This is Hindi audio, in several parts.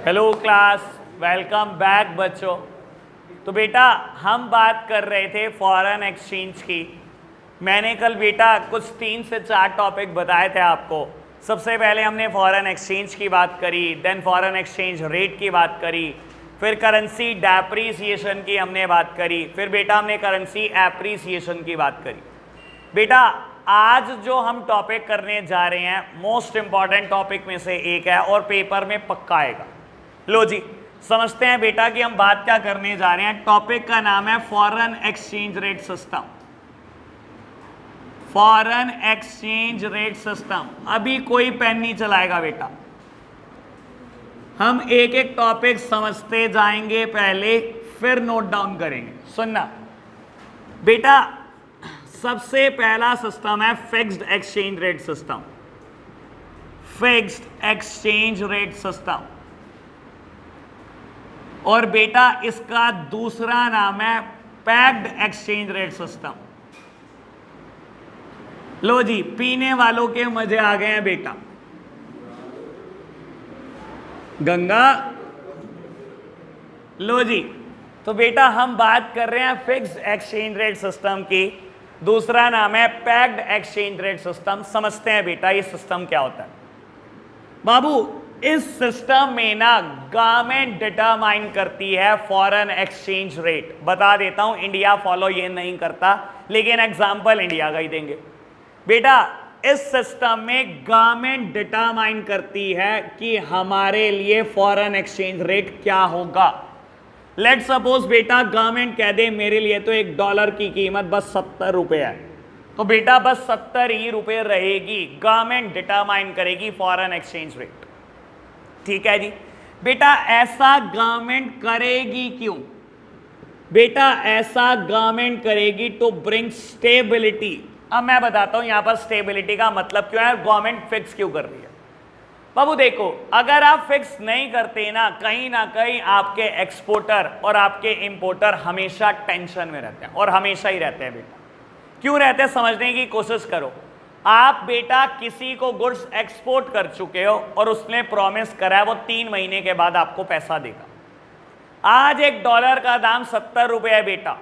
हेलो क्लास, वेलकम बैक बच्चों। तो बेटा हम बात कर रहे थे फॉरेन एक्सचेंज की। मैंने कल बेटा कुछ 3 से 4 टॉपिक बताए थे आपको। सबसे पहले हमने फॉरेन एक्सचेंज की बात करी, देन फॉरेन एक्सचेंज रेट की बात करी, फिर करेंसी डेप्रीसिएशन की हमने बात करी, फिर बेटा हमने करेंसी एप्रीसिएशन की बात करी। बेटा आज जो हम टॉपिक करने जा रहे हैं मोस्ट इंपॉर्टेंट टॉपिक में से एक है और पेपर में पक्का आएगा। लो जी, समझते हैं बेटा कि हम बात क्या करने जा रहे हैं। टॉपिक का नाम है foreign exchange rate system. Foreign exchange rate system. अभी कोई पेन नहीं चलाएगा बेटा, हम एक एक टॉपिक समझते जाएंगे पहले, फिर नोट डाउन करेंगे। सुनना बेटा, सबसे पहला सिस्टम है fixed exchange rate system. Fixed exchange rate system. और बेटा इसका दूसरा नाम है पैक्ड एक्सचेंज रेट सिस्टम। लो जी, पीने वालों के मजे आ गए हैं बेटा। गंगा। लो जी, तो बेटा हम बात कर रहे हैं फिक्स्ड एक्सचेंज रेट सिस्टम की। दूसरा नाम है पैक्ड एक्सचेंज रेट सिस्टम। समझते हैं बेटा ये सिस्टम क्या होता है। बाबू, इस सिस्टम में ना गवर्नमेंट डिटरमाइन करती है फॉरेन एक्सचेंज रेट। बता देता हूं, इंडिया फॉलो ये नहीं करता, लेकिन एग्जांपल इंडिया का ही देंगे। बेटा इस सिस्टम में गवर्नमेंट डिटरमाइन करती है कि हमारे लिए फॉरेन एक्सचेंज रेट क्या होगा। लेट सपोज बेटा गवर्नमेंट कह दे मेरे लिए तो $1 की कीमत बस 70 रुपए है, तो बेटा बस 70 ही रुपए रहेगी। गवर्नमेंट डिटरमाइन करेगी फॉरेन एक्सचेंज रेट। ठीक है जी। बेटा ऐसा गवर्नमेंट करेगी क्यों? बेटा ऐसा गवर्नमेंट करेगी टू ब्रिंग स्टेबिलिटी। अब मैं बताता हूं यहां पर स्टेबिलिटी का मतलब क्या है, गवर्नमेंट फिक्स क्यों कर रही है। बाबू देखो, अगर आप फिक्स नहीं करते ना कहीं आपके एक्सपोर्टर और आपके इंपोर्टर हमेशा टेंशन में रहते हैं, और हमेशा ही रहते हैं बेटा। क्यों रहते हैं समझने की कोशिश करो। आप बेटा किसी को गुड्स एक्सपोर्ट कर चुके हो और उसने प्रॉमिस करा है वो 3 महीने के बाद आपको पैसा देगा। आज $1 का दाम 70 रुपए है बेटा।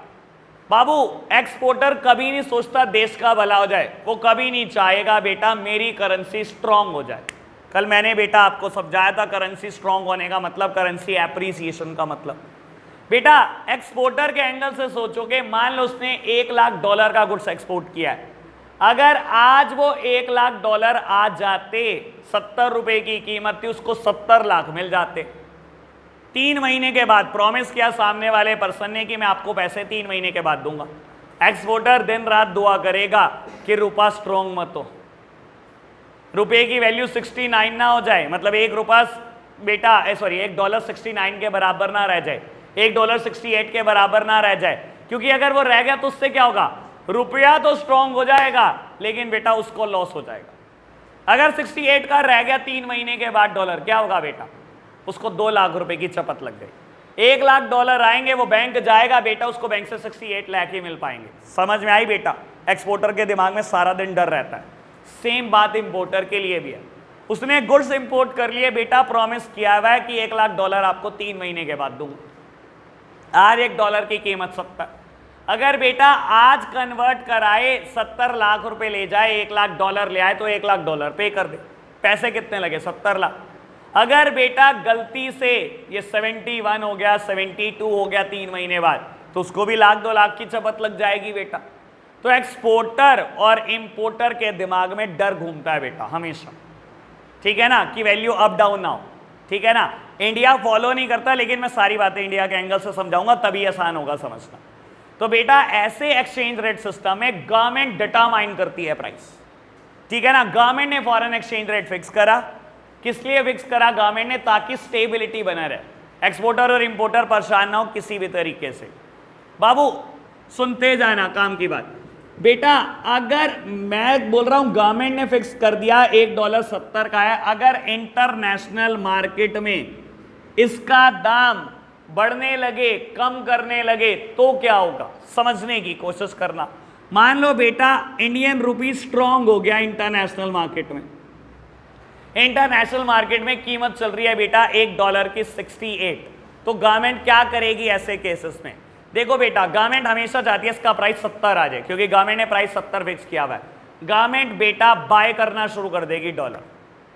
बाबू एक्सपोर्टर कभी नहीं सोचता देश का भला हो जाए, वो कभी नहीं चाहेगा बेटा मेरी करेंसी स्ट्रांग हो जाए। कल मैंने बेटा आपको समझाया था करेंसी स्ट्रांग होने का मतलब, करेंसी एप्रीसिएशन का मतलब। बेटा एक्सपोर्टर के एंगल से सोचोगे, मान लो उसने $1,00,000 का गुड्स एक्सपोर्ट किया है। अगर आज वो $1,00,000 आ जाते, 70 रुपए की कीमत थी, उसको 70 लाख मिल जाते। 3 महीने के बाद प्रॉमिस किया सामने वाले पर्सन ने कि मैं आपको पैसे 3 महीने के बाद दूंगा। एक्सपोर्टर दिन रात दुआ करेगा कि रुपया स्ट्रॉन्ग मत हो, रुपए की वैल्यू 69 ना हो जाए, मतलब $1 69 के बराबर ना रह जाए, $1 68 के बराबर ना रह जाए। क्योंकि अगर वो रह गया तो उससे क्या होगा, रुपया तो स्ट्रॉन्ग हो जाएगा लेकिन बेटा उसको लॉस हो जाएगा। अगर 68 का रह गया 3 महीने के बाद डॉलर, क्या होगा बेटा, उसको 2 लाख रुपए की चपत लग गई। $1,00,000 आएंगे, वो बैंक जाएगा बेटा, उसको बैंक से 68 लाख ही मिल पाएंगे। समझ में आई बेटा। एक्सपोर्टर के दिमाग में सारा दिन डर रहता है। सेम बात इंपोर्टर के लिए भी है। उसने गुड्स इंपोर्ट कर लिए बेटा, प्रॉमिस किया हुआ है कि $1,00,000 आपको 3 महीने के बाद दूंगा। आज $1 की कीमत 70। अगर बेटा आज कन्वर्ट कराए 70 लाख रुपए ले जाए, $1,00,000 ले आए तो $1,00,000 पे कर दे। पैसे कितने लगे, 70 लाख। अगर बेटा गलती से ये 71 हो गया, 72 हो गया 3 महीने बाद, तो उसको भी $1,00,000 2 लाख की चपत लग जाएगी बेटा। तो एक्सपोर्टर और इंपोर्टर के दिमाग में डर घूमता है बेटा हमेशा। ठीक है ना, कि वैल्यू अप डाउन ना हो। ठीक है ना, इंडिया फॉलो नहीं करता, लेकिन मैं सारी बातें इंडिया के एंगल से समझाऊंगा, तभी आसान होगा समझना। तो बेटा ऐसे एक्सचेंज रेट सिस्टम में गवर्नमेंट डिटरमाइन करती है प्राइस। ठीक है ना, गवर्नमेंट ने फॉरेन एक्सचेंज रेट फिक्स करा। किस लिए फिक्स करा गवर्नमेंट ने? ताकि स्टेबिलिटी बना रहे, एक्सपोर्टर और इंपोर्टर परेशान ना हो किसी भी तरीके से। बाबू सुनते जाना काम की बात। बेटा अगर मैं बोल रहा हूं गवर्नमेंट ने फिक्स कर दिया $1.70 का है, अगर इंटरनेशनल मार्केट में इसका दाम बढ़ने लगे, कम करने लगे, तो क्या होगा समझने की कोशिश करना। मान लो बेटा इंडियन रुपी स्ट्रांग हो गया इंटरनेशनल मार्केट में, इंटरनेशनल मार्केट में कीमत चल रही है बेटा $1 की 68। तो गवर्नमेंट क्या करेगी ऐसे केसेस में? देखो बेटा, गवर्नमेंट हमेशा चाहती है इसका प्राइस 70 आ जाए, क्योंकि गवर्नमेंट ने प्राइस 70 फिक्स किया हुआ है। गवर्नमेंट बेटा बाय करना शुरू कर देगी डॉलर,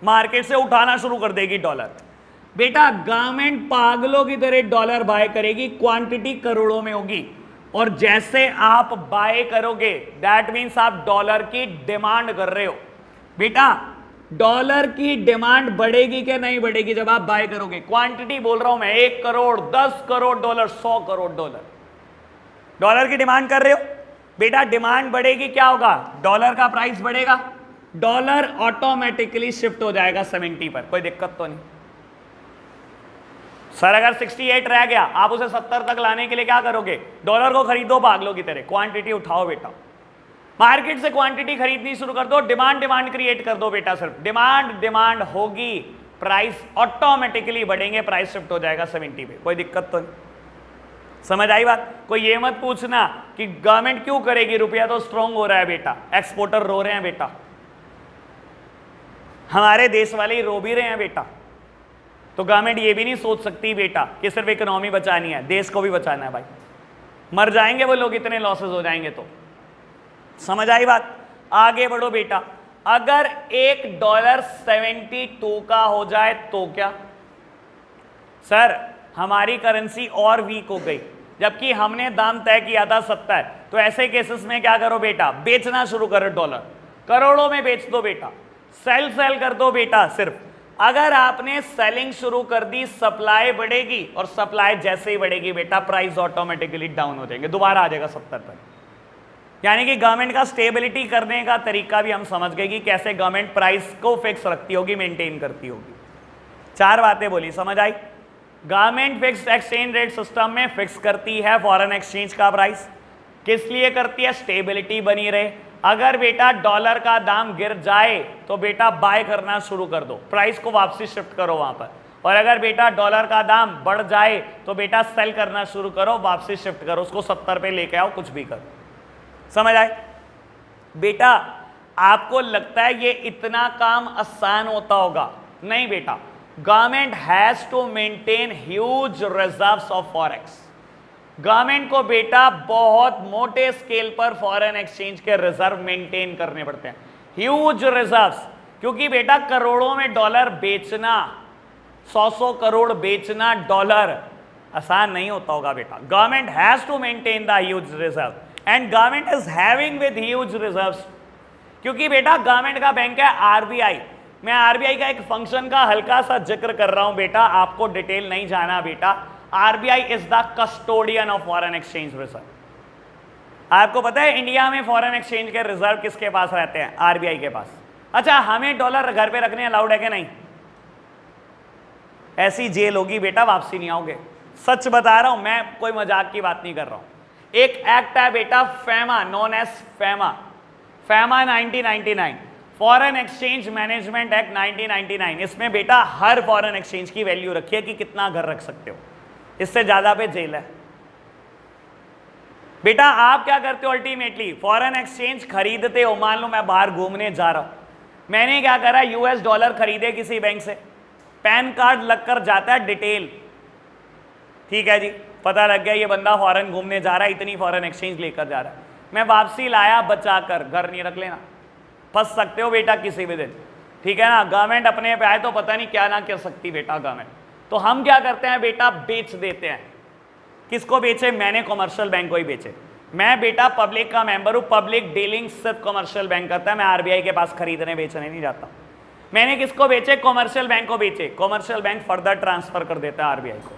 मार्केट से उठाना शुरू कर देगी डॉलर। बेटा गवर्नमेंट पागलों की तरह डॉलर बाय करेगी, क्वांटिटी करोड़ों में होगी, और जैसे आप बाय करोगे दैट मीन्स आप डॉलर की डिमांड कर रहे हो। बेटा डॉलर की डिमांड बढ़ेगी क्या नहीं बढ़ेगी जब आप बाय करोगे? क्वांटिटी बोल रहा हूं मैं, 1 करोड़, 10 करोड़ डॉलर, 100 करोड़ डॉलर की डिमांड कर रहे हो। बेटा डिमांड बढ़ेगी, क्या होगा? डॉलर का प्राइस बढ़ेगा, डॉलर ऑटोमेटिकली शिफ्ट हो जाएगा 70 पर। कोई दिक्कत तो नहीं सर। अगर 68 रह गया, आप उसे 70 तक लाने के लिए क्या करोगे? डॉलर को खरीदो पागलों की तरह, क्वांटिटी उठाओ बेटा, मार्केट से क्वांटिटी खरीदनी शुरू कर दो, डिमांड क्रिएट कर दो बेटा। सिर्फ डिमांड होगी, प्राइस ऑटोमेटिकली बढ़ेंगे, प्राइस शिफ्ट हो जाएगा 70 पे। कोई दिक्कत तो नहीं, समझ आई बात? कोई ये मत पूछना कि गवर्नमेंट क्यों करेगी, रुपया तो स्ट्रांग हो रहा है बेटा, एक्सपोर्टर रो रहे हैं बेटा, हमारे देश वाले ही रो भी रहे हैं बेटा। तो गवर्नमेंट ये भी नहीं सोच सकती बेटा कि सिर्फ इकोनॉमी बचानी है, देश को भी बचाना है भाई। मर जाएंगे वो लोग, इतने लॉसेस हो जाएंगे। तो समझ आई बात? आगे बढ़ो बेटा। अगर $1 72 का हो जाए तो क्या? सर हमारी करेंसी और वीक हो गई, जबकि हमने दाम तय किया था 70। तो ऐसे केसेस में क्या करो बेटा? बेचना शुरू करो डॉलर, करोड़ों में बेच दो बेटा, सेल कर दो बेटा। सिर्फ अगर आपने सेलिंग शुरू कर दी, सप्लाई बढ़ेगी, और सप्लाई जैसे ही बढ़ेगी बेटा प्राइस ऑटोमेटिकली डाउन हो जाएंगे, दोबारा आ जाएगा 70 पर। यानी कि गवर्नमेंट का स्टेबिलिटी करने का तरीका भी हम समझ गए कि कैसे गवर्नमेंट प्राइस को फिक्स रखती होगी, मेंटेन करती होगी। 4 बातें बोली, समझ आई? Government fixed exchange rate system में फिक्स करती है फॉरेन एक्सचेंज का प्राइस। किस लिए करती है? स्टेबिलिटी बनी रहे। अगर बेटा डॉलर का दाम गिर जाए तो बेटा बाय करना शुरू कर दो, प्राइस को वापसी शिफ्ट करो वहां पर। और अगर बेटा डॉलर का दाम बढ़ जाए तो बेटा सेल करना शुरू करो, वापसी शिफ्ट करो, उसको 70 पे लेके आओ, कुछ भी करो। समझ आए बेटा? आपको लगता है ये इतना काम आसान होता होगा? नहीं बेटा, government has to maintain huge reserves of forex. Government को बेटा बहुत मोटे स्केल पर फॉरेन एक्सचेंज के रिजर्व मेंटेन करने पड़ते हैं, ह्यूज रिजर्व्स। क्योंकि बेटा करोड़ों में डॉलर बेचना, 100 करोड़ बेचना डॉलर आसान नहीं होता होगा बेटा। Government has to maintain the huge reserve, and government is having with huge reserves. क्योंकि बेटा गवर्नमेंट का बैंक है आरबीआई। मैं आरबीआई का एक फंक्शन का हल्का सा जिक्र कर रहा हूं बेटा, आपको डिटेल नहीं जाना बेटा। RBI is the custodian of foreign exchange reserve. आपको पता है इंडिया में फॉरेन एक्सचेंज के रिजर्व किसके पास रहते हैं? आरबीआई के पास। अच्छा, हमें डॉलर घर पे रखने अलाउड है कि नहीं? ऐसी जेल होगी बेटा, वापसी नहीं आओगे। सच बता रहा हूं मैं, कोई मजाक की बात नहीं कर रहा हूं। एक एक्ट है बेटा FEMA, known as FEMA 1999, foreign exchange management act 1999। इसमें बेटा हर फॉरेन एक्सचेंज की वैल्यू रखी है कि कितना घर रख सकते हो, इससे ज्यादा पे जेल है बेटा। आप क्या करते हो? अल्टीमेटली फॉरेन एक्सचेंज खरीदते हो। मान लो मैं बाहर घूमने जा रहा हूं, मैंने क्या करा, यूएस डॉलर खरीदे किसी बैंक से, पैन कार्ड लगकर जाता है डिटेल, ठीक है जी, पता लग गया ये बंदा फॉरेन घूमने जा रहा है, इतनी फॉरेन एक्सचेंज लेकर जा रहा है। मैं वापसी लाया बचाकर, घर नहीं रख लेना, फंस सकते हो बेटा किसी भी दिन, ठीक है ना। गवर्नमेंट अपने पे आए तो पता नहीं क्या ना कर सकती बेटा गवर्नमेंट। तो हम क्या करते हैं बेटा? बेच देते हैं। किसको बेचे? मैंने कमर्शियल बैंक को ही बेचे। मैं बेटा पब्लिक का मेंबर हूं, पब्लिक डीलिंग सिर्फ कमर्शियल बैंक करता है, मैं आरबीआई के पास खरीदने बेचने नहीं जाता। मैंने किसको बेचे? कमर्शियल बैंक को बेचे। कमर्शियल बैंक फर्दर ट्रांसफर कर देता है आरबीआई को।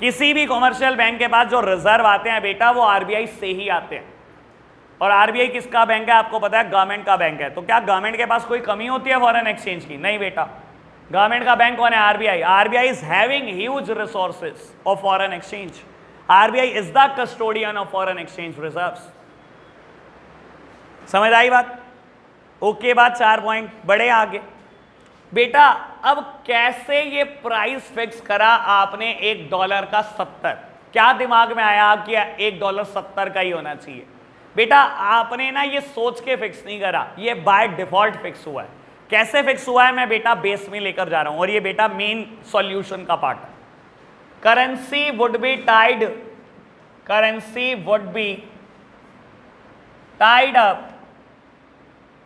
किसी भी कमर्शियल बैंक के पास जो रिजर्व आते हैं बेटा वो आरबीआई से ही आते हैं। और आरबीआई किसका बैंक है? आपको पता है, गवर्नमेंट का बैंक है। तो क्या गवर्नमेंट के पास कोई कमी होती है फॉरेन एक्सचेंज की? नहीं बेटा, गवर्नमेंट का बैंक कौन है? RBI. RBI is having huge resources of foreign exchange. RBI is the custodian of foreign exchange reserves. समझ आई बात? ओके बात। 4 पॉइंट बड़े आगे बेटा। अब कैसे ये प्राइस फिक्स करा आपने $1 का 70? क्या दिमाग में आया कि $1 70 का ही होना चाहिए? बेटा आपने ना ये सोच के फिक्स नहीं करा, ये बाय डिफॉल्ट फिक्स हुआ है। कैसे फिक्स हुआ है मैं बेटा बेस में लेकर जा रहा हूं और ये बेटा मेन सॉल्यूशन का पार्ट है। Currency would be tied up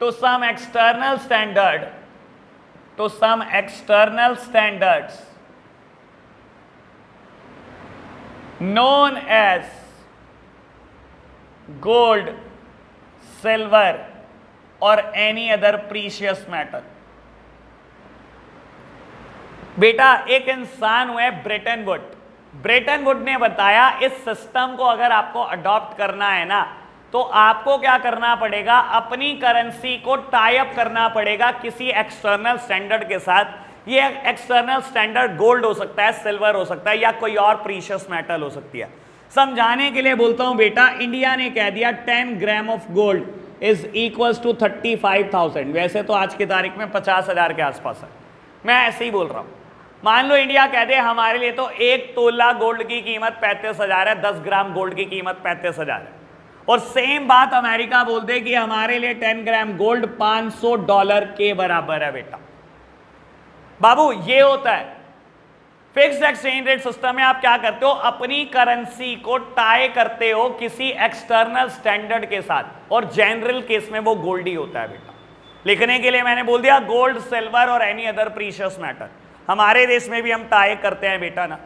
to some external standards known as gold, silver or any other precious metal। बेटा एक इंसान हुए ब्रेटन वुड ने बताया इस सिस्टम को अगर आपको अडॉप्ट करना है ना तो आपको क्या करना पड़ेगा, अपनी करेंसी को टाई अप करना पड़ेगा किसी एक्सटर्नल स्टैंडर्ड के साथ। ये एक्सटर्नल स्टैंडर्ड गोल्ड हो सकता है, सिल्वर हो सकता है या कोई और प्रीशियस मेटल हो सकती है। समझाने के लिए बोलता हूं बेटा, इंडिया ने कह दिया 10 gram of gold is equals to 35,000। वैसे तो आज की तारीख में 50,000 के आसपास है, मैं ऐसे ही बोल रहा हूं। मान लो इंडिया कह दे हमारे लिए तो 1 तोला गोल्ड की कीमत 35,000 है, 10 ग्राम गोल्ड की कीमत 35,000 है। और सेम बात अमेरिका बोल दे कि हमारे लिए 10 ग्राम गोल्ड $500 के बराबर है। बेटा बाबू ये होता है फिक्स्ड एक्सचेंज रेट सिस्टम में। आप क्या करते हो, अपनी करेंसी को टाई करते हो किसी एक्सटर्नल स्टैंडर्ड के साथ और जनरल केस में वो गोल्ड ही होता है। बेटा लिखने के लिए मैंने बोल दिया गोल्ड, सिल्वर और एनी अदर प्रीशियस मेटल। हमारे देश में भी हम टाई करते हैं बेटा ना,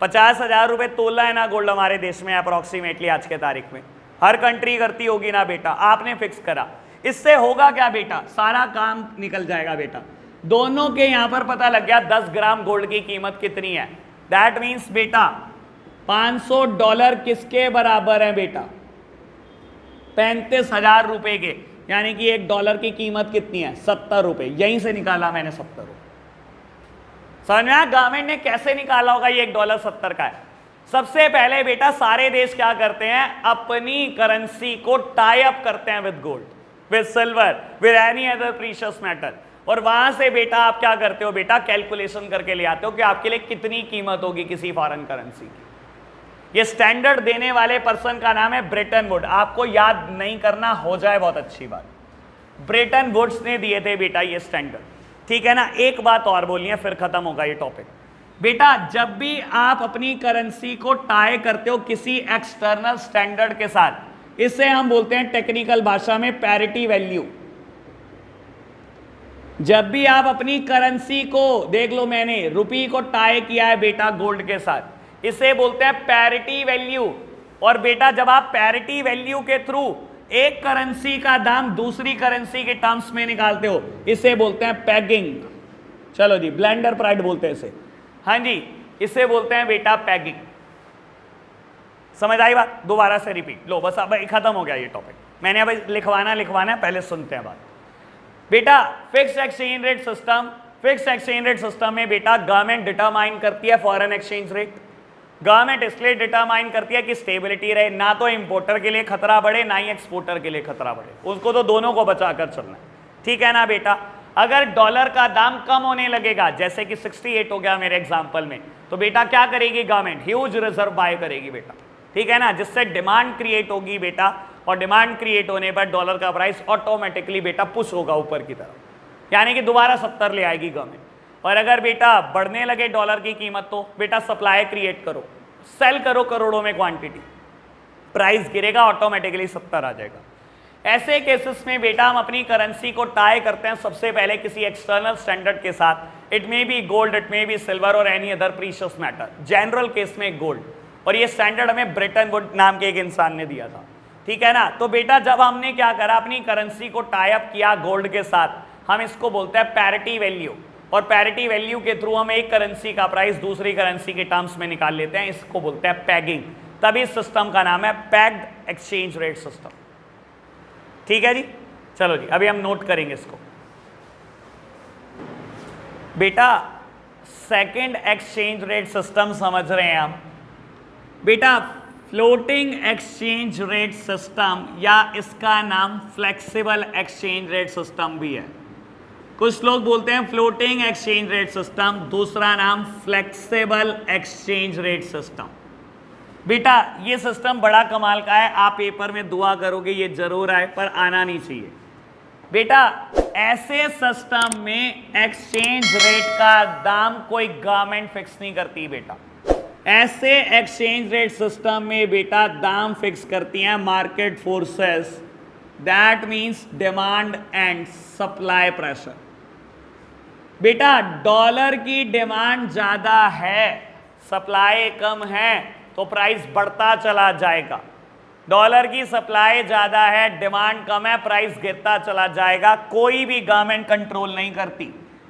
50,000 रुपए तोला है ना गोल्ड हमारे देश में अप्रोक्सीमेटली आज के तारीख में। हर कंट्री करती होगी ना बेटा, आपने फिक्स करा। इससे होगा क्या बेटा, सारा काम निकल जाएगा बेटा। दोनों के यहां पर पता लग गया 10 ग्राम गोल्ड की कीमत कितनी है। दैट मीन्स बेटा $500 किसके बराबर है बेटा, 35,000 रुपए के। यानी कि $1 की कीमत कितनी है, 70 रुपए। यहीं से निकाला मैंने 70 रुपए। समझ में आया गवर्नमेंट ने कैसे निकाला होगा ये $1 70 का है। सबसे पहले बेटा सारे देश क्या करते हैं, अपनी करेंसी को टाई अप करते हैं with gold, with silver, with any other precious metal. और वहां से बेटा आप क्या करते हो बेटा, कैलकुलेशन करके ले आते हो कि आपके लिए कितनी कीमत होगी किसी फॉरेन करेंसी की। ये स्टैंडर्ड देने वाले पर्सन का नाम है ब्रेटन वुड। आपको याद नहीं करना, हो जाए बहुत अच्छी बात। ब्रेटन वुड्स ने दिए थे बेटा ये स्टैंडर्ड, ठीक है ना। एक बात और बोलनी है फिर खत्म होगा ये टॉपिक। बेटा जब भी आप अपनी करेंसी को टाई करते हो किसी एक्सटर्नल स्टैंडर्ड के साथ, इसे हम बोलते हैं टेक्निकल भाषा में पैरिटी वैल्यू। जब भी आप अपनी करेंसी को, देख लो मैंने रुपी को टाई किया है बेटा गोल्ड के साथ, इसे बोलते हैं पैरिटी वैल्यू। और बेटा जब आप पैरिटी वैल्यू के थ्रू एक करेंसी का दाम दूसरी करेंसी के टर्म्स में निकालते हो, इसे बोलते हैं पैगिंग। चलो जी, ब्लेंडर प्राइड बोलते हैं इसे, हाँ जी, इसे बोलते हैं बेटा पैगिंग। समझ आई बात, दोबारा से रिपीट लो, बस अब खत्म हो गया ये टॉपिक। मैंने अब लिखवाना है, पहले सुनते हैं बात। बेटा fixed exchange rate system, fixed exchange rate system में बेटा गवर्नमेंट डिटरमाइन करती है फॉरेन एक्सचेंज रेट। गवर्नमेंट इसलिए डिटरमाइन करती है कि स्टेबिलिटी रहे, ना तो इंपोर्टर के लिए खतरा बढ़े ना ही एक्सपोर्टर के लिए खतरा बढ़े, उसको तो दोनों को बचाकर चलना है, ठीक है ना बेटा। अगर डॉलर का दाम कम होने लगेगा, जैसे कि 68 हो गया मेरे एग्जांपल में, तो बेटा क्या करेगी गवर्नमेंट, ह्यूज रिजर्व बाय करेगी बेटा, ठीक है ना, जिससे डिमांड क्रिएट होगी बेटा। और डिमांड क्रिएट होने पर डॉलर का प्राइस ऑटोमेटिकली बेटा पुश होगा ऊपर की तरफ, यानी कि दोबारा 70 ले आएगी गवर्नमेंट। और अगर बेटा बढ़ने लगे डॉलर की कीमत, तो बेटा सप्लाई क्रिएट करो, सेल करो करोड़ों में क्वांटिटी, प्राइस गिरेगा, ऑटोमेटिकली 70 आ जाएगा। ऐसे केसेस में बेटा हम अपनी करेंसी को टाई करते हैं सबसे पहले किसी एक्सटर्नल स्टैंडर्ड के साथ। It may be gold, it may be silver और any other precious metal, general case में गोल्ड। और ये स्टैंडर्ड हमें ब्रेटन वुड नाम के एक इंसान ने दिया था, ठीक है ना। तो बेटा जब हमने क्या करा, अपनी करेंसी को टाई अप किया गोल्ड के साथ, हम इसको बोलते हैं पैरिटी वैल्यू। और पैरिटी वैल्यू के थ्रू हम एक करेंसी का प्राइस दूसरी करेंसी के टर्म्स में निकाल लेते हैं, इसको बोलते हैं पैगिंग। तभी इस सिस्टम का नाम है पैक्ड एक्सचेंज रेट सिस्टम, ठीक है जी। चलो जी, अभी हम नोट करेंगे इसको। बेटा सेकंड एक्सचेंज रेट सिस्टम समझ रहे हैं हम। बेटा फ्लोटिंग एक्सचेंज रेट सिस्टम या इसका नाम फ्लेक्सिबल एक्सचेंज रेट सिस्टम भी है। कुछ लोग बोलते हैं फ्लोटिंग एक्सचेंज रेट सिस्टम, दूसरा नाम फ्लेक्सिबल एक्सचेंज रेट सिस्टम। बेटा ये सिस्टम बड़ा कमाल का है, आप पेपर में दुआ करोगे ये जरूर आए, पर आना नहीं चाहिए। बेटा ऐसे सिस्टम में एक्सचेंज रेट का दाम कोई गवर्नमेंट फिक्स नहीं करती बेटा। ऐसे एक्सचेंज रेट सिस्टम में बेटा दाम फिक्स करती हैं market forces, that means demand and supply pressure. बेटा डॉलर की डिमांड ज्यादा है, सप्लाई कम है, तो प्राइस बढ़ता चला जाएगा। डॉलर की सप्लाई ज्यादा है, डिमांड कम है, प्राइस गिरता चला जाएगा। कोई भी गवर्नमेंट कंट्रोल नहीं करती,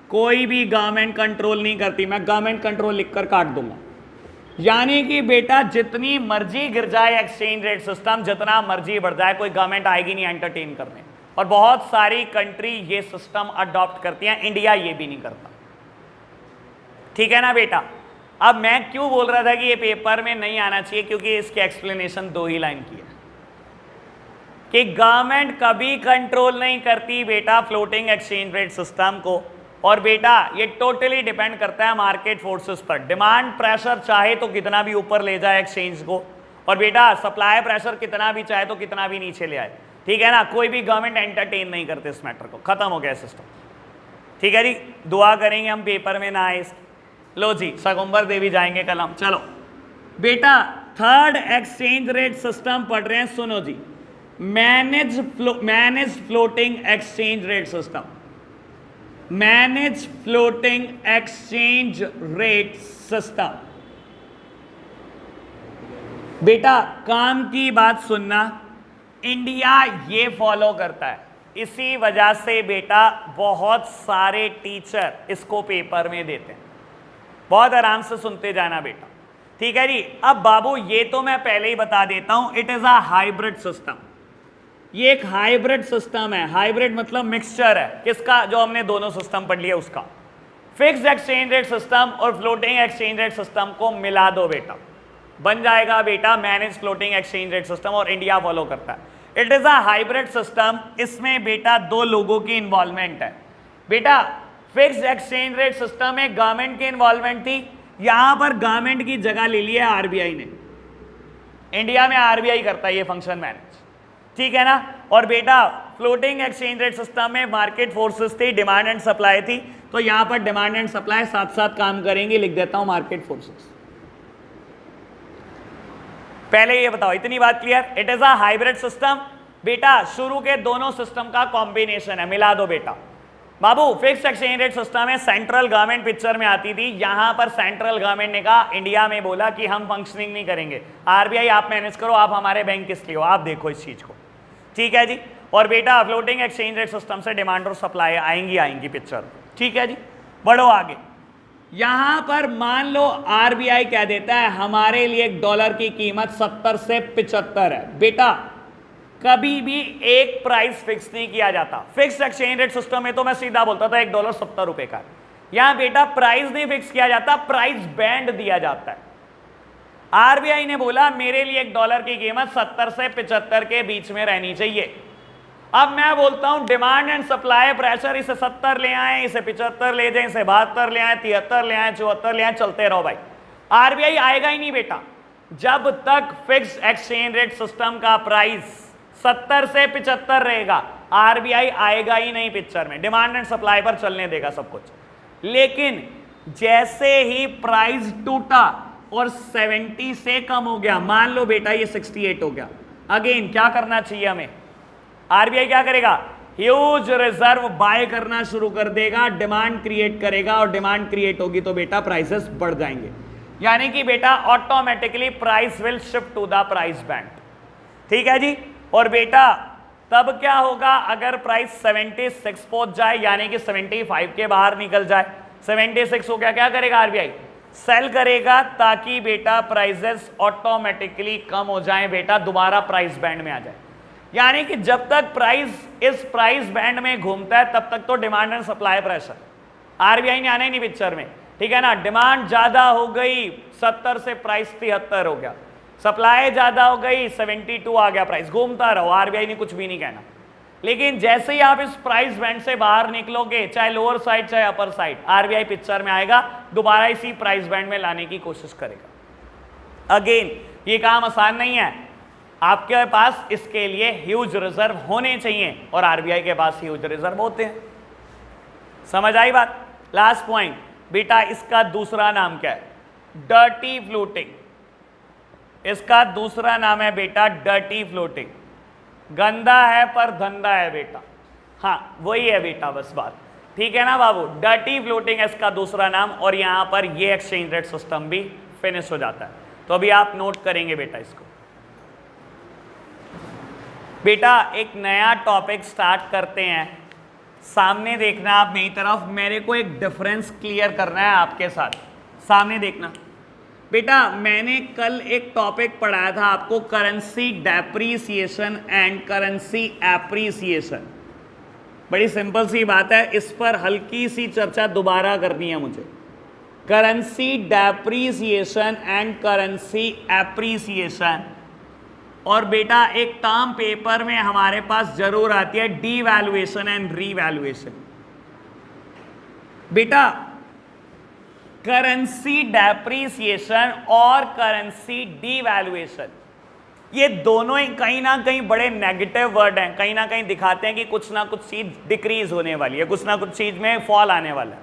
कोई भी गवर्नमेंट कंट्रोल नहीं करती। मैं गवर्नमेंट कंट्रोल लिखकर काट दूंगा। यानी कि बेटा जितनी मर्जी गिर जाए एक्सचेंज रेट सिस्टम, जितना मर्जी बढ़ जाए, कोई गवर्नमेंट आएगी नहीं एंटरटेन करने। और बहुत सारी कंट्री ये सिस्टम अडॉप्ट करती हैं, इंडिया ये भी नहीं करता। ठीक है ना बेटा। अब मैं क्यों बोल रहा था कि ये पेपर में नहीं आना चाहिए, क्योंकि इसकी एक्सप्लेनेशन 2 ही लाइन की है कि गवर्नमेंट कभी कंट्रोल नहीं करती बेटा फ्लोटिंग एक्सचेंज रेट सिस्टम को। और बेटा ये टोटली डिपेंड करता है मार्केट फोर्सेस पर। डिमांड प्रेशर चाहे तो कितना भी ऊपर ले जाए एक्सचेंज को, और बेटा सप्लाई प्रेशर कितना भी चाहे तो कितना भी नीचे ले आए। ठीक है ना, कोई भी गवर्नमेंट एंटरटेन नहीं करते इस मैटर को, खत्म हो गया सिस्टम। ठीक है जी, दुआ करेंगे हम पेपर में ना आए। लो जी, शगुंबर देवी जाएंगे कल हम। चलो बेटा थर्ड एक्सचेंज रेट सिस्टम पढ़ रहे हैं, सुनो जी। Manage floating exchange rate system, manage floating exchange rate system. बेटा काम की बात सुनना, इंडिया ये फॉलो करता है, इसी वजह से बेटा बहुत सारे टीचर इसको पेपर में देते हैं। बहुत आराम से सुनते जाना बेटा। ठीक है जी। अब बाबू ये तो मैं पहले ही बता देता हूं, it is a hybrid system. ये एक हाइब्रिड सिस्टम है। हाइब्रिड मतलब मिक्सचर है, किसका? जो हमने दोनों सिस्टम पढ़ लिया उसका। फिक्स्ड एक्सचेंज रेट सिस्टम और फ्लोटिंग एक्सचेंज रेट सिस्टम को मिला दो बेटा, बन जाएगा बेटा manage floating exchange rate system, और इंडिया फॉलो करता है। It is a hybrid system. इसमें बेटा 2 लोगों की इन्वॉल्वमेंट है। बेटा फिक्स्ड एक्सचेंज रेट सिस्टम में गवर्नमेंट की इन्वॉल्वमेंट थी, यहां पर गवर्नमेंट की जगह ले ली है आरबीआई ने। इंडिया में आरबीआई करता है ये फंक्शन मैनेज। ठीक है ना। और बेटा फ्लोटिंग एक्सचेंज रेट सिस्टम में मार्केट फोर्सेस थी, डिमांड एंड सप्लाई थी, तो यहां पर डिमांड एंड सप्लाई साथ साथ काम करेंगे। लिख देता हूं मार्केट फोर्सेस। पहले ये बताओ, इतनी बात clear? It is a hybrid system. बेटा शुरू के दोनों सिस्टम का कॉम्बिनेशन है, मिला दो बेटा। बाबू फिक्स्ड एक्सचेंज रेट सिस्टम में सेंट्रल गवर्नमेंट पिक्चर में आती थी। यहां पर सेंट्रल गवर्नमेंट ने कहा, इंडिया में बोला कि हम फंक्शनिंग नहीं करेंगे, आरबीआई आप मैनेज करो, आप हमारे बैंक किस लिए हो, आप देखो इस चीज को। ठीक है जी। और बेटा फ्लोटिंग एक्सचेंज रेट सिस्टम से डिमांड और सप्लाई आएंगी पिक्चर। ठीक है जी, बढ़ो आगे। यहां पर मान लो आरबीआई कह देता है हमारे लिए $1 की कीमत 70 से 75 है। बेटा कभी भी एक प्राइस फिक्स नहीं किया जाता। फिक्स्ड एक्सचेंज रेट सिस्टम में तो मैं सीधा बोलता था $1 70 रुपए का। यहां बेटा प्राइस नहीं फिक्स किया जाता, प्राइस बैंड दिया जाता है। आरबीआई ने बोला मेरे लिए $1 की कीमत 70 से 75 के बीच में रहनी चाहिए। अब मैं बोलता हूं डिमांड एंड सप्लाई प्रेशर, इसे 70 ले आए, इसे 75 ले जाए, इसे 72 ले आए, 73 ले आए, 74 ले आए, चलते रहो भाई। आरबीआई आएगा ही नहीं बेटा जब तक फिक्स्ड एक्सचेंज रेट सिस्टम का प्राइस 70 से 75 रहेगा। आरबीआई आएगा ही नहीं पिक्चर में, डिमांड एंड सप्लाई पर चलने देगा सब कुछ। लेकिन जैसे ही प्राइस टूटा और 70 से कम हो गया, मान लो बेटा ये 68 हो गया, अगेन क्या करना चाहिए हमें? आरबीआई क्या करेगा? ह्यूज रिजर्व बाय करना शुरू कर देगा, डिमांड क्रिएट करेगा, और डिमांड क्रिएट होगी तो बेटा प्राइसेस बढ़ जाएंगे। यानी कि बेटा automatically price will shift to the price band. ठीक है जी। और बेटा तब क्या होगा अगर प्राइस 76 पहुंच जाए, यानी कि 75 के बाहर निकल जाए, 76 हो गया, क्या करेगा आरबीआई? सेल करेगा, ताकि बेटा प्राइसेस ऑटोमेटिकली कम हो जाएं, बेटा दोबारा प्राइस बैंड में आ जाए। यानी कि जब तक प्राइस इस प्राइस बैंड में घूमता है तब तक तो demand and supply pressure, RBI ने आना ही नहीं पिक्चर में। ठीक है ना। डिमांड ज्यादा हो गई, 70 से प्राइस 73 हो गया, सप्लाई ज्यादा हो गई, 72 आ गया, प्राइस घूमता रहो, आरबीआई ने कुछ भी नहीं कहना। लेकिन जैसे ही आप इस प्राइस बैंड से बाहर निकलोगे, चाहे लोअर साइड चाहे अपर साइड, आरबीआई पिक्चर में आएगा, दोबारा इसी प्राइस बैंड में लाने की कोशिश करेगा। अगेन ये काम आसान नहीं है। आपके पास इसके लिए ह्यूज रिजर्व होने चाहिए और आरबीआई के पास ह्यूज रिजर्व होते हैं। समझ आई बात? लास्ट पॉइंट बेटा, इसका दूसरा नाम क्या है? Dirty floating. इसका दूसरा नाम है बेटा डर्टी फ्लोटिंग। गंदा है पर धंधा है बेटा। हाँ वही है बेटा, बस बात ठीक है ना बाबू। डर्टी फ्लोटिंग है इसका दूसरा नाम, और यहां पर ये एक्सचेंज रेट सिस्टम भी फिनिश हो जाता है। तो अभी आप नोट करेंगे बेटा इसको। बेटा एक नया टॉपिक स्टार्ट करते हैं। सामने देखना आप मेरी तरफ, मेरे को एक डिफरेंस क्लियर करना है आपके साथ। सामने देखना बेटा, मैंने कल एक टॉपिक पढ़ाया था आपको, currency depreciation and currency appreciation. बड़ी सिंपल सी बात है, इस पर हल्की सी चर्चा दोबारा करनी है मुझे। Currency depreciation and currency appreciation. और बेटा एक टर्म पेपर में हमारे पास जरूर आती है, डीवैल्यूएशन एंड रीवैल्यूएशन। बेटा करेंसी डेप्रीसिएशन और करेंसी डीवैल्यूएशन, ये दोनों ही कहीं ना कहीं बड़े नेगेटिव वर्ड हैं। कहीं ना कहीं दिखाते हैं कि कुछ ना कुछ चीज डिक्रीज होने वाली है, कुछ ना कुछ चीज में फॉल आने वाला है।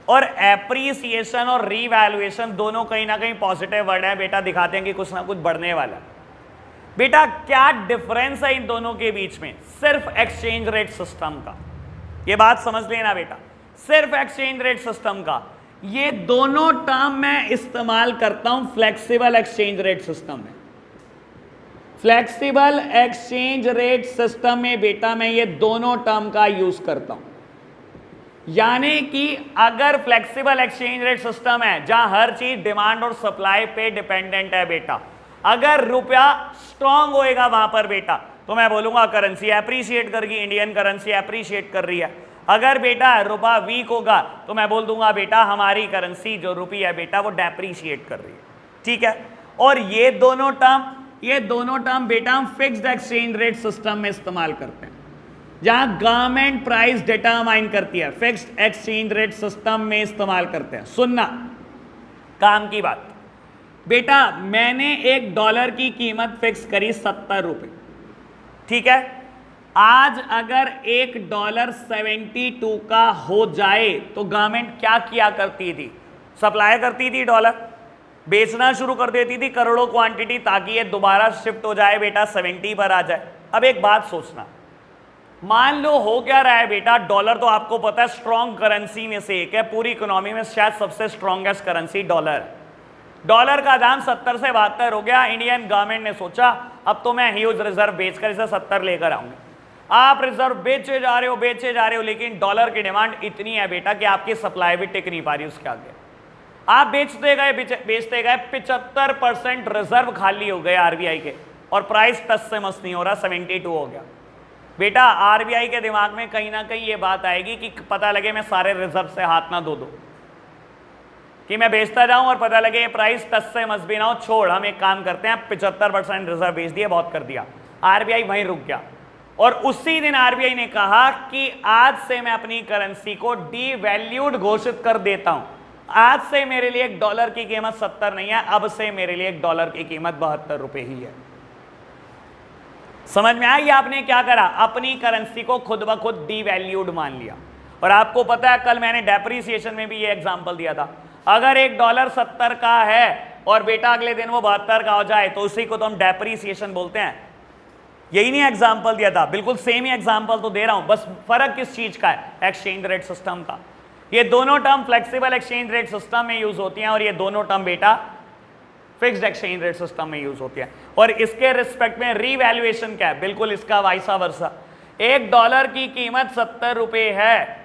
और एप्रीसिएशन और रीवैल्यूएशन दोनों कहीं ना कहीं पॉजिटिव वर्ड है बेटा, दिखाते हैं कि कुछ ना कुछ बढ़ने वाला है। बेटा क्या डिफरेंस है इन दोनों के बीच में? सिर्फ एक्सचेंज रेट सिस्टम का। ये बात समझ लेना बेटा, सिर्फ एक्सचेंज रेट सिस्टम का। ये दोनों टर्म मैं इस्तेमाल करता हूं फ्लेक्सिबल एक्सचेंज रेट सिस्टम में। फ्लेक्सिबल एक्सचेंज रेट सिस्टम में बेटा मैं ये दोनों टर्म का यूज करता हूं। यानी कि अगर फ्लेक्सिबल एक्सचेंज रेट सिस्टम है जहां हर चीज डिमांड और सप्लाई पे डिपेंडेंट है बेटा, अगर रुपया स्ट्रांग होएगा वहां पर बेटा तो मैं बोलूंगा करेंसी एप्रिशिएट करेगी, इंडियन करेंसी एप्रिशिएट कर रही है। अगर बेटा रुपया वीक होगा तो मैं बोल दूंगा बेटा हमारी करेंसी जो रुपी है बेटा वो डेप्रिशिएट कर रही है। ठीक है, और ये दोनों टर्म बेटा हम फिक्स्ड एक्सचेंज रेट सिस्टम में इस्तेमाल करते हैं, जहां गवर्नमेंट प्राइस डिटरमाइन करती है, फिक्स्ड एक्सचेंज रेट सिस्टम में इस्तेमाल करते हैं। सुनना काम की बात बेटा, मैंने $1 की कीमत फिक्स करी 70 रुपए। ठीक है, आज अगर $1 72 का हो जाए तो गवर्नमेंट क्या किया करती थी? सप्लाई करती थी डॉलर, बेचना शुरू कर देती थी करोड़ों क्वांटिटी, ताकि ये दोबारा शिफ्ट हो जाए बेटा 70 पर आ जाए। अब एक बात सोचना, मान लो हो क्या रहा है बेटा, डॉलर तो आपको पता है स्ट्रॉन्ग करेंसी में से एक है, पूरी इकोनॉमी में शायद सबसे स्ट्रॉन्गेस्ट करेंसी डॉलर है। डॉलर का दाम 70 से 72 हो गया। इंडियन गवर्नमेंट ने सोचा अब तो मैं ह्यूज रिजर्व बेचकर इसे 70 लेकर आऊंगा। आप रिजर्व बेचे जा रहे हो, लेकिन डॉलर की डिमांड इतनी है बेटा कि आपकी सप्लाई भी टिक नहीं पा रही उसके आगे। आप बेचते गए 75% रिजर्व खाली हो गए आरबीआई के, और प्राइस टच से मस नहीं हो रहा, 72 हो गया। बेटा आरबीआई के दिमाग में कहीं ना कहीं ये बात आएगी कि पता लगे मैं सारे रिजर्व से हाथ ना धो दूं, कि मैं बेचता जाऊं और पता लगे ये प्राइस टच से मस भी ना हो, छोड़ हम एक काम करते हैं 75% रिजर्व बेच दिया, बहुत कर दिया। आरबीआई वहीं रुक गया, और उसी दिन आरबीआई ने कहा कि आज से मैं अपनी करेंसी को डीवैल्यूड घोषित कर देता हूं। आज से मेरे लिए $1 की कीमत 70 नहीं है, अब से मेरे लिए $1 की कीमत 72 रुपए ही है। समझ में आया? आपने क्या करा, अपनी करेंसी को खुद ब खुद डीवैल्यूड मान लिया। और आपको पता है कल मैंने डेप्रीसिएशन में भी ये एग्जांपल दिया था, अगर $1 70 का है और बेटा अगले दिन वो 72 का हो जाए तो उसी को तो हम डेप्रीसिएशन बोलते हैं। यही नहीं एग्जांपल दिया था, बिल्कुल सेम ही एग्जांपल तो दे रहा हूं, बस फर्क किस चीज का है? एक्सचेंज रेट सिस्टम का। ये दोनों term flexible exchange rate system में यूज होती हैं, और ये दोनों टर्म बेटा फिक्स्ड एक्सचेंज रेट सिस्टम में यूज होती है। और इसके रिस्पेक्ट में रीवैल्यूएशन क्या है? बिल्कुल इसका वाइसा वर्सा। $1 की कीमत 70 रुपए है,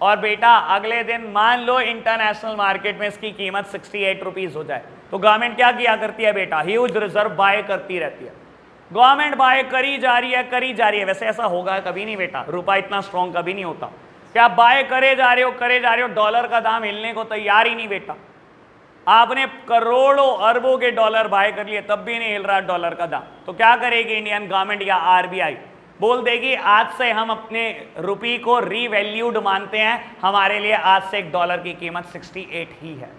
और बेटा अगले दिन मान लो इंटरनेशनल मार्केट में इसकी कीमत 68 रुपीज हो जाए, तो गवर्नमेंट क्या किया करती है बेटा? ह्यूज रिजर्व बाय करती रहती है। गवर्नमेंट बाय करी जा रही है। वैसे ऐसा होगा कभी नहीं बेटा, रुपया इतना स्ट्रॉन्ग कभी नहीं होता। क्या बाय करे जा रहे हो, डॉलर का दाम हिलने को तैयार ही नहीं बेटा। आपने करोड़ों अरबों के डॉलर बाय कर लिए, तब भी नहीं हिल रहा डॉलर का दाम, तो क्या करेगी इंडियन गवर्नमेंट या आरबीआई? बोल देगी आज से हम अपने रुपये को रीवैल्यूड मानते हैं, हमारे लिए आज से $1 की कीमत 68 ही है।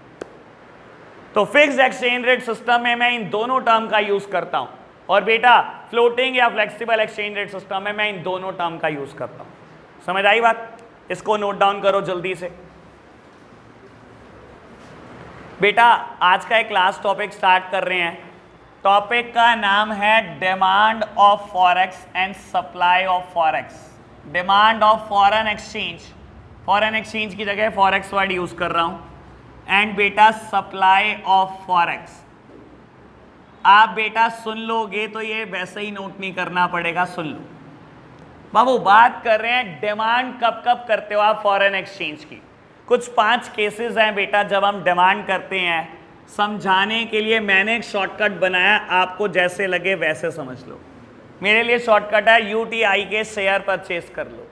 तो फिक्स्ड एक्सचेंज रेट सिस्टम में मैं इन दोनों टर्म का यूज करता हूं, और बेटा फ्लोटिंग या फ्लेक्सिबल एक्सचेंज रेट सिस्टम में मैं इन दोनों टर्म का यूज करता हूं। समझ आई बात? इसको नोट डाउन करो जल्दी से। बेटा आज का एक क्लास टॉपिक स्टार्ट कर रहे हैं। टॉपिक का नाम है demand of forex and supply of forex. Demand of foreign exchange की जगह फॉरेक्स वर्ड यूज कर रहा हूं। एंड बेटा सप्लाई ऑफ फॉरेक्स। आप बेटा सुन लोगे तो ये वैसे ही नोट नहीं करना पड़ेगा, सुन लो। बाबू बात कर रहे हैं डिमांड कब कब करते हो आप फॉरेन एक्सचेंज की। कुछ 5 केसेस हैं बेटा जब हम डिमांड करते हैं। समझाने के लिए मैंने एक शॉर्टकट बनाया, आपको जैसे लगे वैसे समझ लो। मेरे लिए शॉर्टकट है यूटीआई के शेयर परचेस कर लो,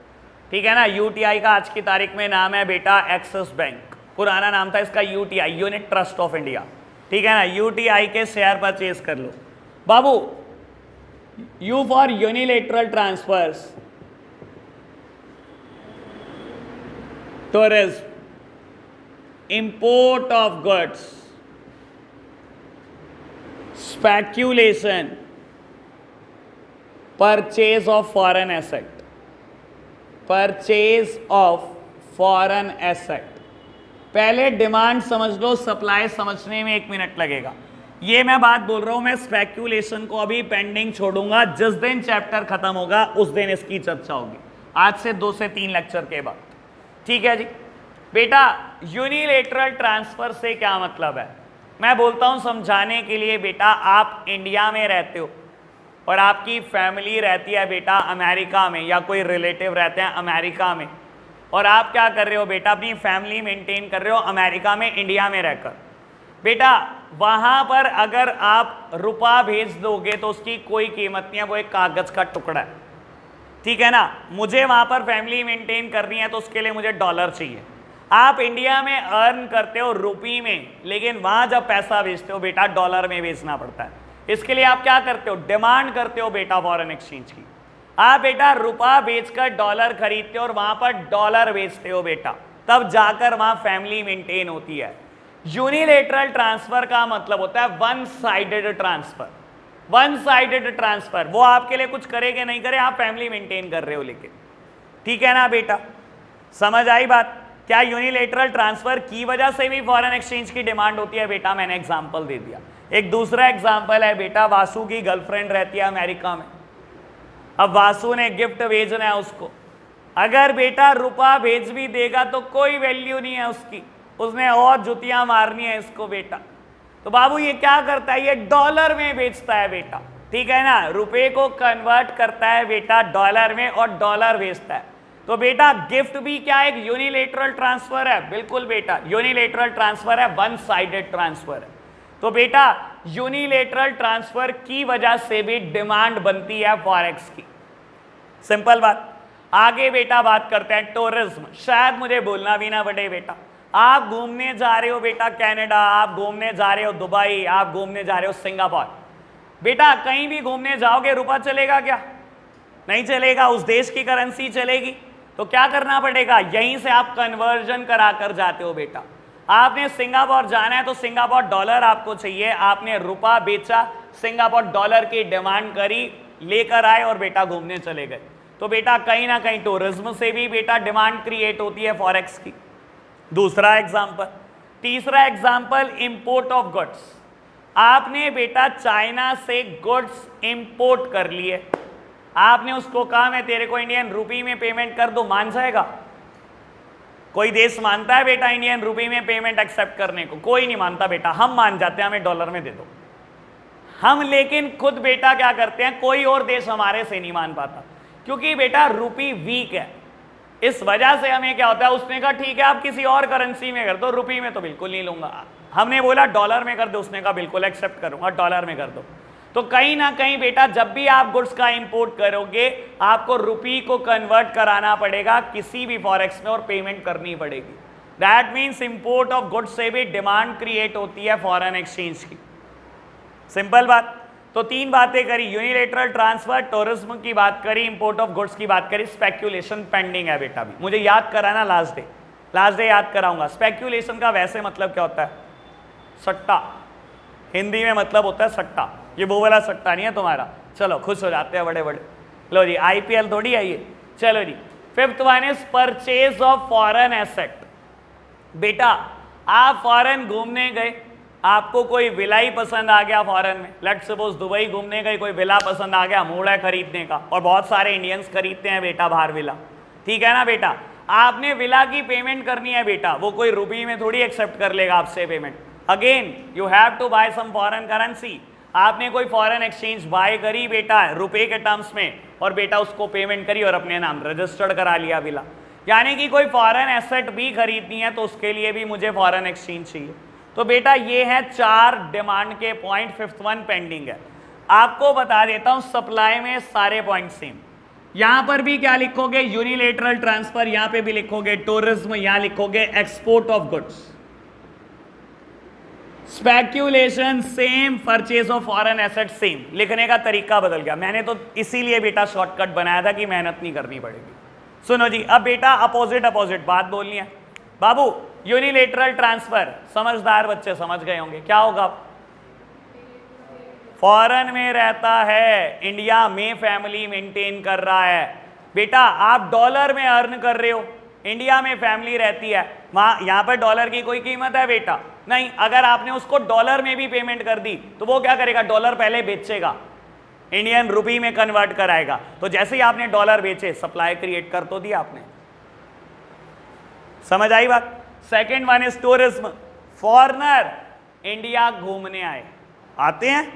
ठीक है ना। यूटीआई का आज की तारीख में नाम है बेटा एक्सिस बैंक, पुराना नाम था इसका UTI, unit trust of India, ठीक है ना। यूटीआई के शेयर परचेस कर लो। बाबू U for unilateral transfers, tourism, import of goods, speculation, purchase of foreign asset, purchase of foreign asset. पहले डिमांड समझ लो, सप्लाई समझने में 1 मिनट लगेगा। ये मैं बात बोल रहा हूं, मैं स्पेक्यूलेशन को अभी पेंडिंग छोड़ूंगा। जिस दिन चैप्टर खत्म होगा उस दिन इसकी चर्चा होगी, आज से 2 से 3 लेक्चर के बाद, ठीक है जी। बेटा यूनिलेटरल ट्रांसफर से क्या मतलब है, मैं बोलता हूं समझाने के लिए। बेटा आप इंडिया में रहते हो और आपकी फैमिली रहती है बेटा अमेरिका में, या कोई रिलेटिव रहते हैं अमेरिका में, और आप क्या कर रहे हो बेटा, अपनी फैमिली मेंटेन कर रहे हो अमेरिका में, इंडिया में रहकर। बेटा वहां पर अगर आप रुपया भेज दोगे तो उसकी कोई कीमत नहीं है, वो एक कागज का टुकड़ा है, ठीक है ना। मुझे वहां पर फैमिली मेंटेन करनी है तो उसके लिए मुझे डॉलर चाहिए। आप इंडिया में अर्न करते हो रुपये में, लेकिन वहां जब पैसा भेजते हो बेटा डॉलर में भेजना पड़ता है। इसके लिए आप क्या करते हो, डिमांड करते हो बेटा फॉरेन एक्सचेंज की। आप बेटा रुपया बेचकर डॉलर खरीदते हो और वहां पर डॉलर बेचते हो बेटा, तब जाकर वहां फैमिली मेंटेन होती है। यूनिलेटरल ट्रांसफर का मतलब होता है one sided transfer. One sided transfer, वो आपके लिए कुछ करे कि नहीं करे, आप फैमिली मेंटेन कर रहे हो लेकिन, ठीक है ना बेटा। समझ आई बात? क्या यूनिलेटरल ट्रांसफर की वजह से भी फॉरेन एक्सचेंज की डिमांड होती है बेटा? मैंने एग्जांपल दे दिया। एक दूसरा एग्जांपल है बेटा, वासु की गर्लफ्रेंड रहती है अमेरिका में। अब वासु ने गिफ्ट भेजना है उसको, अगर बेटा रुपया भेज भी देगा तो कोई वैल्यू नहीं है उसकी, उसने और जुतियां मारनी है इसको बेटा। तो बाबू ये क्या करता है, ये डॉलर में बेचता है बेटा, ठीक है ना। रुपए को कन्वर्ट करता है बेटा डॉलर में और डॉलर भेजता है। तो बेटा गिफ्ट भी क्या एक यूनिलेटरल ट्रांसफर है? बिल्कुल बेटा, यूनिलेटरल ट्रांसफर है, वन साइडेड ट्रांसफर है। तो बेटा यूनिलेटरल ट्रांसफर की वजह से भी डिमांड बनती है फॉरेक्स की, सिंपल बात। आगे बेटा बात करते हैं टूरिज्म। शायद मुझे बोलना भी ना पड़े बेटा, आप घूमने जा रहे हो बेटा कनाडा, आप घूमने जा रहे हो दुबई, आप घूमने जा रहे हो सिंगापुर। बेटा कहीं भी घूमने जाओगे रुपया चलेगा क्या? नहीं चलेगा, उस देश की करेंसी चलेगी। तो क्या करना पड़ेगा, यहीं से आप कन्वर्जन करा कर जाते हो बेटा। आपने सिंगापुर जाना है तो सिंगापुर डॉलर आपको चाहिए, आपने रुपया बेचा, सिंगापुर डॉलर की डिमांड करी, लेकर आए और बेटा घूमने चले गए। तो बेटा कहीं ना कहीं टूरिज्म से भी बेटा डिमांड क्रिएट होती है फॉरेक्स की। दूसरा एग्जांपल। तीसरा एग्जांपल इंपोर्ट ऑफ गुड्स। आपने बेटा चाइना से गुड्स इंपोर्ट कर लिए, आपने उसको कहा मैं तेरे को इंडियन रुपी में पेमेंट कर दूं, मान जाएगा? कोई देश मानता है बेटा इंडियन रुपी में पेमेंट एक्सेप्ट करने को? कोई नहीं मानता बेटा। हम मान जाते हैं, हमें डॉलर में दे दो हम। लेकिन खुद बेटा क्या करते हैं, कोई और देश हमारे से नहीं मान पाता, क्योंकि बेटा रुपी वीक है। इस वजह से हमें क्या होता है, उसने कहा ठीक है आप किसी और करेंसी में कर दो, रुपी में तो बिल्कुल नहीं लूंगा। हमने बोला डॉलर में कर दो, उसने कहा बिल्कुल एक्सेप्ट करूंगा, डॉलर में कर दो। तो कहीं ना कहीं बेटा जब भी आप गुड्स का इंपोर्ट करोगे आपको रुपी को कन्वर्ट कराना पड़ेगा किसी भी फॉरेक्स में और पेमेंट करनी पड़ेगी। That means import of goods से भी डिमांड क्रिएट होती है फॉरेन एक्सचेंज की, सिंपल बात। तो 3 बातें करी, यूनिलेटरल ट्रांसफर, टूरिज्म की बात करी, इंपोर्ट ऑफ गुड्स की बात करी, स्पेक्यूलेशन पेंडिंग है बेटा। भी मुझे याद कराना, लास्ट डे याद कराऊंगा। स्पेक्यूलेशन का वैसे मतलब क्या होता है? सट्टा। हिंदी में मतलब होता है सट्टा। ये वो वाला सट्टा नहीं है तुम्हारा। चलो खुश हो जाते हैं बड़े बड़े। लो जी IPL थोड़ी है ये। चलो जी fifth one is purchase of foreign asset. बेटा आप फॉरेन घूमने गए, आपको कोई विला ही पसंद आ गया फॉरेन में, लेट्स सपोज दुबई घूमने गए, कोई विला पसंद आ गया, मूड है खरीदने का, और बहुत सारे इंडियंस खरीदते हैं बेटा बाहर विला, ठीक है ना बेटा। आपने विला की पेमेंट करनी है बेटा, वो कोई रुपये में थोड़ी एक्सेप्ट कर लेगा आपसे payment. Again you have to buy some foreign currency. आपने कोई फॉरेन एक्सचेंज बाय करी बेटा रुपए के टर्म्स में, और बेटा उसको पेमेंट करी और अपने नाम रजिस्टर्ड करा लिया विला। यानी कि कोई फॉरेन एसेट भी खरीदनी है तो उसके लिए भी मुझे फॉरेन एक्सचेंज चाहिए। तो बेटा ये है 4 डिमांड के पॉइंट, फिफ्थ वन पेंडिंग है। आपको बता देता हूं सप्लाई में सारे पॉइंट सेम। यहां पर भी क्या लिखोगे, यूनिलेटरल ट्रांसफर, यहां पे भी लिखोगे टूरिज्म, यहां लिखोगे export of goods. Speculation same, purchase of foreign asset same. लिखने का तरीका बदल गया, मैंने तो इसीलिए बेटा शॉर्टकट बनाया था कि मेहनत नहीं करनी पड़ेगी। सुनो जी अब बेटा अपोजिट अपोजिट बात बोलनी है बाबू। यूनिलेटरल ट्रांसफर समझदार बच्चे समझ गए होंगे क्या होगा। फॉरेन में रहता है, इंडिया में फैमिली मेंटेन कर रहा है। बेटा आप डॉलर में अर्न कर रहे हो, इंडिया में फैमिली रहती है, वहां यहां पर डॉलर की कोई कीमत है बेटा नहीं। अगर आपने उसको डॉलर में भी पेमेंट कर दी तो वो क्या करेगा, डॉलर पहले बेचेगा, इंडियन रुपी में कन्वर्ट कराएगा। तो जैसे ही आपने डॉलर बेचे सप्लाई क्रिएट कर तो दिया आपने। समझ आई बात। Second one is tourism. Foreigner India घूमने आए, आते हैं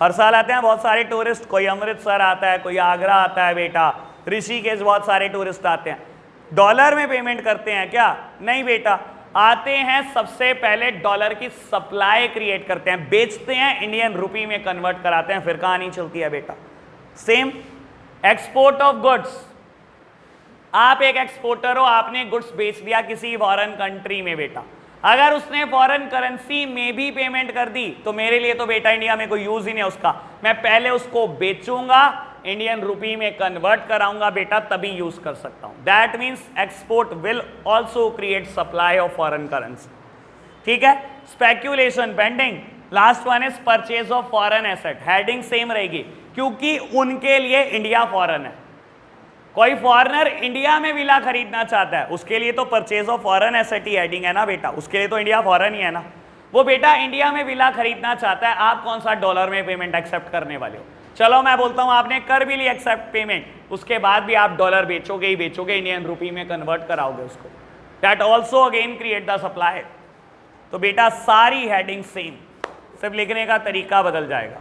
हर साल आते हैं बहुत सारे टूरिस्ट, कोई अमृतसर आता है, कोई आगरा आता है बेटा, ऋषिकेश बहुत सारे टूरिस्ट आते हैं। डॉलर में पेमेंट करते हैं क्या, नहीं बेटा। आते हैं सबसे पहले डॉलर की सप्लाई क्रिएट करते हैं, बेचते हैं, इंडियन रुपी में कन्वर्ट कराते हैं, फिर कहानी चलती है बेटा। Same export of goods. आप एक एक्सपोर्टर हो, आपने गुड्स बेच दिया किसी फॉरेन कंट्री में बेटा, अगर उसने फॉरेन करेंसी में भी पेमेंट कर दी तो मेरे लिए तो बेटा इंडिया में कोई यूज ही नहीं उसका। मैं पहले उसको बेचूंगा, इंडियन रुपी में कन्वर्ट कराऊंगा बेटा, तभी यूज कर सकता हूं। That means export will also create supply of foreign currency, ठीक है। Speculation pending. Last one is purchase of foreign asset. Heading same रहेगी क्योंकि उनके लिए इंडिया फॉरेन है। कोई फॉरेनर इंडिया में विला खरीदना चाहता है, उसके लिए तो purchase of foreign asset he heading है ना बेटा, उसके लिए तो इंडिया फॉरेन ही है ना। वो बेटा इंडिया में विला खरीदना चाहता है, आप कौन सा डॉलर में पेमेंट एक्सेप्ट करने वाले हो। चलो मैं बोलता हूं आपने कर भी ली एक्सेप्ट पेमेंट, उसके बाद भी आप डॉलर बेचोगे ही बेचोगे, इंडियन रुपी में कन्वर्ट कराओगे उसको। That also again create the supply. तो बेटा सारी हेडिंग सेम, सिर्फ लिखने का तरीका बदल जाएगा,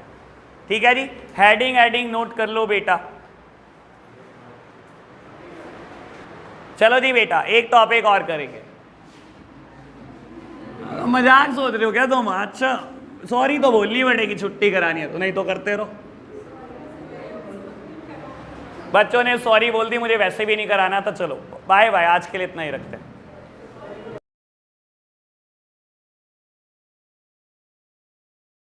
ठीक है जी। हेडिंग हेडिंग नोट कर लो बेटा। चलो जी बेटा एक टॉपिक और करेंगे। मजाक सोच रहे हो क्या तुम? अच्छा सॉरी तो बोलनी पड़ेगी, छुट्टी करानी है तो, नहीं तो करते रहो। बच्चों ने सॉरी बोल दी, मुझे वैसे भी नहीं कराना था। चलो बाय बाय, आज के लिए इतना ही रखते हैं।